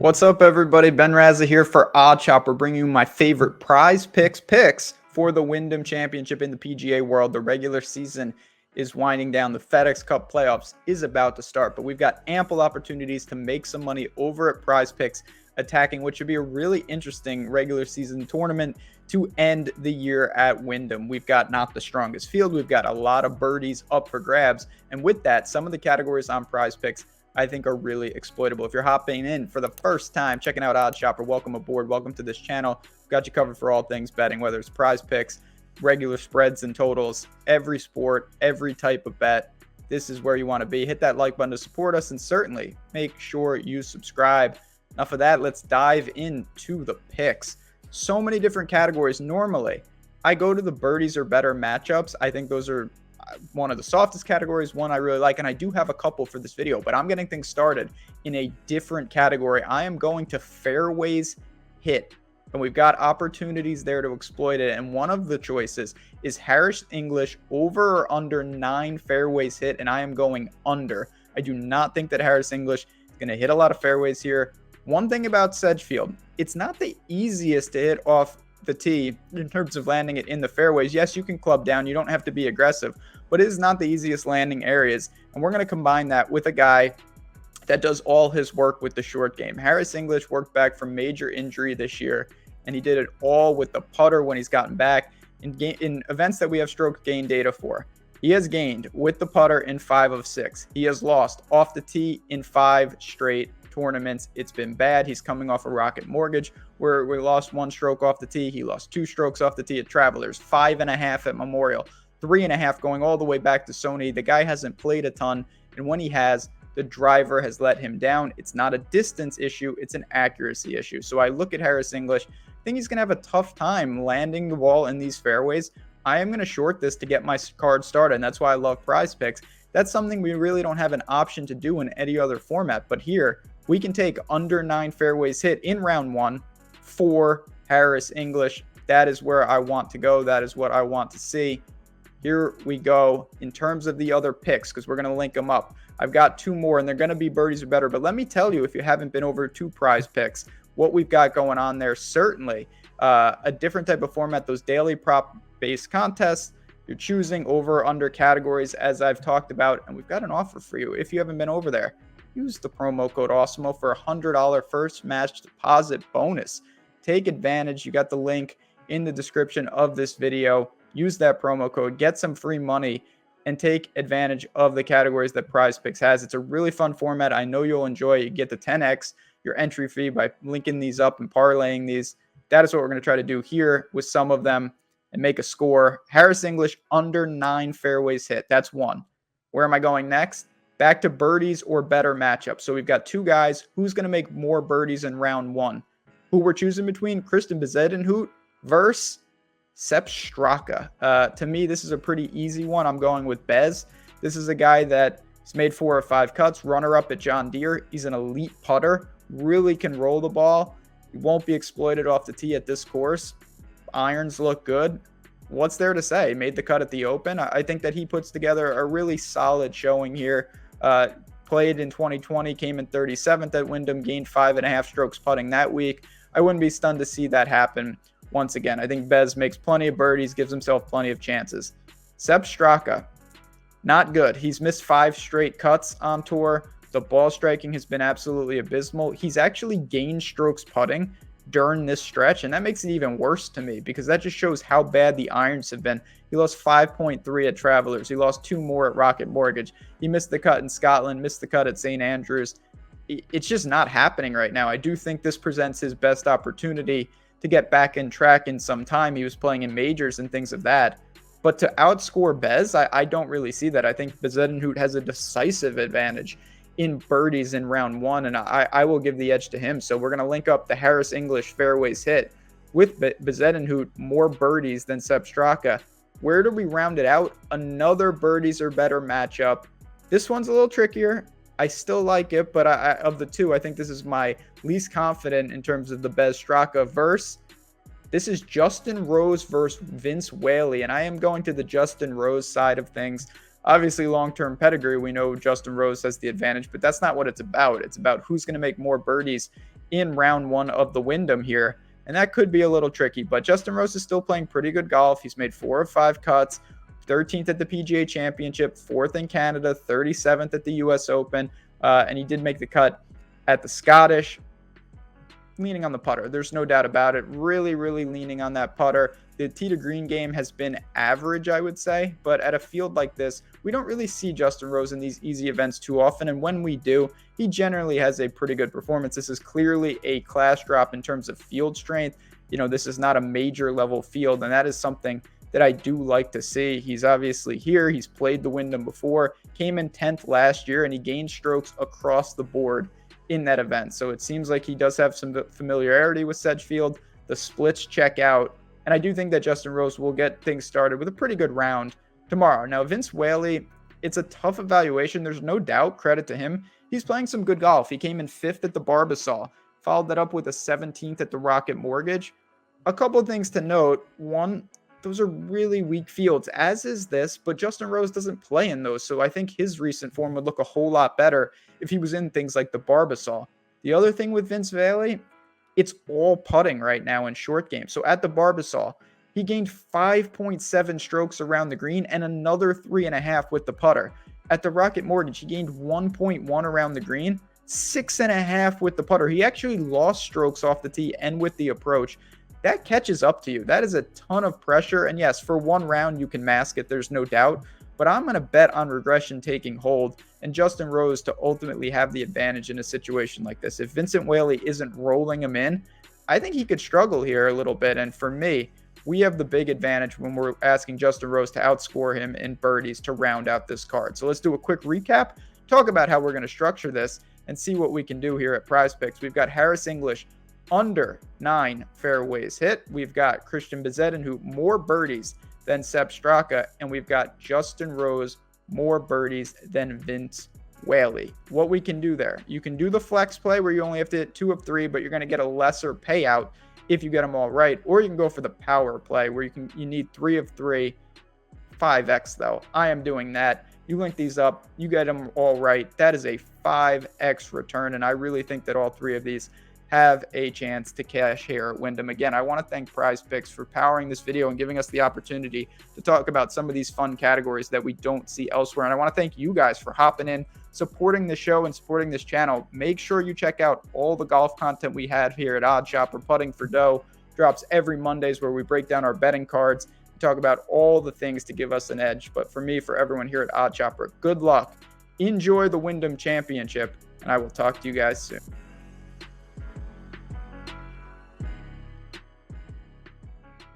What's up, everybody? Ben Rasa here for OddsChecker, bringing you my favorite prize picks for the Wyndham Championship in the PGA world. The regular season is winding down. The FedEx Cup playoffs is about to start, but we've got ample opportunities to make some money over at PrizePicks, attacking what should be a really interesting regular season tournament to end the year at Wyndham. We've got not the strongest field. We've got a lot of birdies up for grabs. And with that, some of the categories on PrizePicks I think are really exploitable. If you're hopping in for the first time, checking out OddsChecker, welcome aboard. Welcome to this channel. We've got you covered for all things betting, whether it's PrizePicks, regular spreads and totals, every sport, every type of bet. This is where you want to be. Hit that like button to support us, and certainly make sure you subscribe. Enough of that. Let's dive into the picks. So many different categories. Normally, I go to the birdies or better matchups. I think those are one of the softest categories, one I really like, and I do have a couple for this video, but I'm getting things started in a different category. I am going to fairways hit, and we've got opportunities there to exploit it, and one of the choices is Harris English over or under 9 fairways hit, and I am going under. I do not think that Harris English is going to hit a lot of fairways here. One thing about Sedgefield, it's not the easiest to hit off the tee in terms of landing it in the fairways. Yes, you can club down, you don't have to be aggressive, but it is not the easiest landing areas, and we're going to combine that with a guy that does all his work with the short game. Harris English worked back from major injury this year, and he did it all with the putter when he's gotten back in events that we have stroke gain data for. He has gained with the putter in 5 of 6. He has lost off the tee in 5 straight tournaments. It's been bad. He's coming off a Rocket Mortgage where we lost 1 stroke off the tee. He lost 2 strokes off the tee at Travelers, 5.5 at Memorial, 3.5 going all the way back to Sony. The guy hasn't played a ton, and when he has, the driver has let him down. It's not a distance issue, it's an accuracy issue. So I look at Harris English, I think he's going to have a tough time landing the ball in these fairways. I am going to short this to get my card started, and that's why I love PrizePicks. That's something we really don't have an option to do in any other format, but here we can take under 9 fairways hit in round 1 for Harris English. That is where I want to go. That is what I want to see. Here we go in terms of the other picks, because we're going to link them up. I've got 2 more, and they're going to be birdies or better. But let me tell you, if you haven't been over to PrizePicks, what we've got going on there, certainly a different type of format, those daily prop-based contests. You're choosing over or under categories, as I've talked about, and we've got an offer for you. If you haven't been over there, use the promo code AWESEMO for a $100 first match deposit bonus. Take advantage. You got the link in the description of this video. Use that promo code, get some free money, and take advantage of the categories that PrizePicks has. It's a really fun format. I know you'll enjoy it. You get the 10x your entry fee by linking these up and parlaying these. That is what we're going to try to do here with some of them and make a score. Harris English under 9 fairways hit. That's 1. Where am I going next? Back to birdies or better matchups. So we've got 2 guys. Who's going to make more birdies in round 1? Who we're choosing between? Christiaan Bezuidenhout versus Sepp Straka. To me, this is a pretty easy one. I'm going with Bez. This is a guy that has made 4 or 5 cuts, runner-up at John Deere. He's an elite putter, really can roll the ball. He won't be exploited off the tee at this course. Irons look good. What's there to say? Made the cut at the Open. I think that he puts together a really solid showing here. Played in 2020, came in 37th at Wyndham, gained 5.5 strokes putting that week. I wouldn't be stunned to see that happen once again. I think Bez makes plenty of birdies, gives himself plenty of chances. Sepp Straka, not good. He's missed 5 straight cuts on tour. The ball striking has been absolutely abysmal. He's actually gained strokes putting during this stretch, and that makes it even worse to me because that just shows how bad the irons have been. He lost 5.3 at Travelers. He lost 2 more at Rocket Mortgage. He missed the cut in Scotland, missed the cut at St. Andrews. It's just not happening right now. I do think this presents his best opportunity to get back in track in some time. He was playing in majors and things of that. But to outscore Bez, I don't really see that. I think Bezuidenhout has a decisive advantage in birdies in round 1, and I will give the edge to him. So we're going to link up the Harris English fairways hit with Bezuidenhout, more birdies than Sepp Straka. Where do we round it out? Another birdies or better matchup. This one's a little trickier. I still like it, but of the 2, I think this is my least confident in terms of the Bez Straka verse. This is Justin Rose versus Vince Whaley, and I am going to the Justin Rose side of things. Obviously, long-term pedigree, we know Justin Rose has the advantage, but that's not what it's about. It's about who's going to make more birdies in round one of the Wyndham here. And that could be a little tricky, but Justin Rose is still playing pretty good golf. He's made 4 of 5 cuts, 13th at the PGA Championship, 4th in Canada, 37th at the US Open, and he did make the cut at the Scottish. Leaning on the putter, there's no doubt about it. Really leaning on that putter. The tee to green game has been average, I would say, but at a field like this, we don't really see Justin Rose in these easy events too often, and when we do, he generally has a pretty good performance. This is clearly a class drop in terms of field strength. You know, this is not a major level field, and that is something that I do like to see. He's obviously here. He's played the Wyndham before, came in 10th last year, and he gained strokes across the board in that event. So it seems like he does have some familiarity with Sedgefield. The splits check out. And I do think that Justin Rose will get things started with a pretty good round tomorrow. Now, Vince Whaley, it's a tough evaluation. There's no doubt, credit to him. He's playing some good golf. He came in 5th at the Barbasol, followed that up with a 17th at the Rocket Mortgage. A couple of things to note. One, those are really weak fields, as is this, but Justin Rose doesn't play in those. So I think his recent form would look a whole lot better if he was in things like the Barbasol. The other thing with Vince Whaley, it's all putting right now in short game. So at the Barbasol, he gained 5.7 strokes around the green and another 3.5 with the putter. At the Rocket Mortgage, he gained 1.1 around the green, 6.5 with the putter. He actually lost strokes off the tee and with the approach. That catches up to you. That is a ton of pressure. And yes, for one round, you can mask it. There's no doubt. But I'm going to bet on regression taking hold and Justin Rose to ultimately have the advantage in a situation like this. If Vincent Whaley isn't rolling him in, I think he could struggle here a little bit. And for me, we have the big advantage when we're asking Justin Rose to outscore him in birdies to round out this card. So let's do a quick recap, talk about how we're going to structure this, and see what we can do here at PrizePicks. We've got Harris English under 9 fairways hit. We've got Christiaan Bezuidenhout more birdies than Sepp Straka, and we've got Justin Rose more birdies than Vince Whaley. What we can do there, you can do the flex play where you only have to hit 2 of 3, but you're going to get a lesser payout if you get them all right, or you can go for the power play where you need 3 of 3, 5x though. I am doing that. You link these up, you get them all right. That is a 5x return, and I really think that all 3 of these have a chance to cash here at Wyndham. Again, I want to thank PrizePicks for powering this video and giving us the opportunity to talk about some of these fun categories that we don't see elsewhere. And I want to thank you guys for hopping in, supporting the show and supporting this channel. Make sure you check out all the golf content we have here at OddsJam. Putting for Dough drops every Mondays where we break down our betting cards, talk about all the things to give us an edge. But for me, for everyone here at OddsJam, good luck. Enjoy the Wyndham Championship, and I will talk to you guys soon.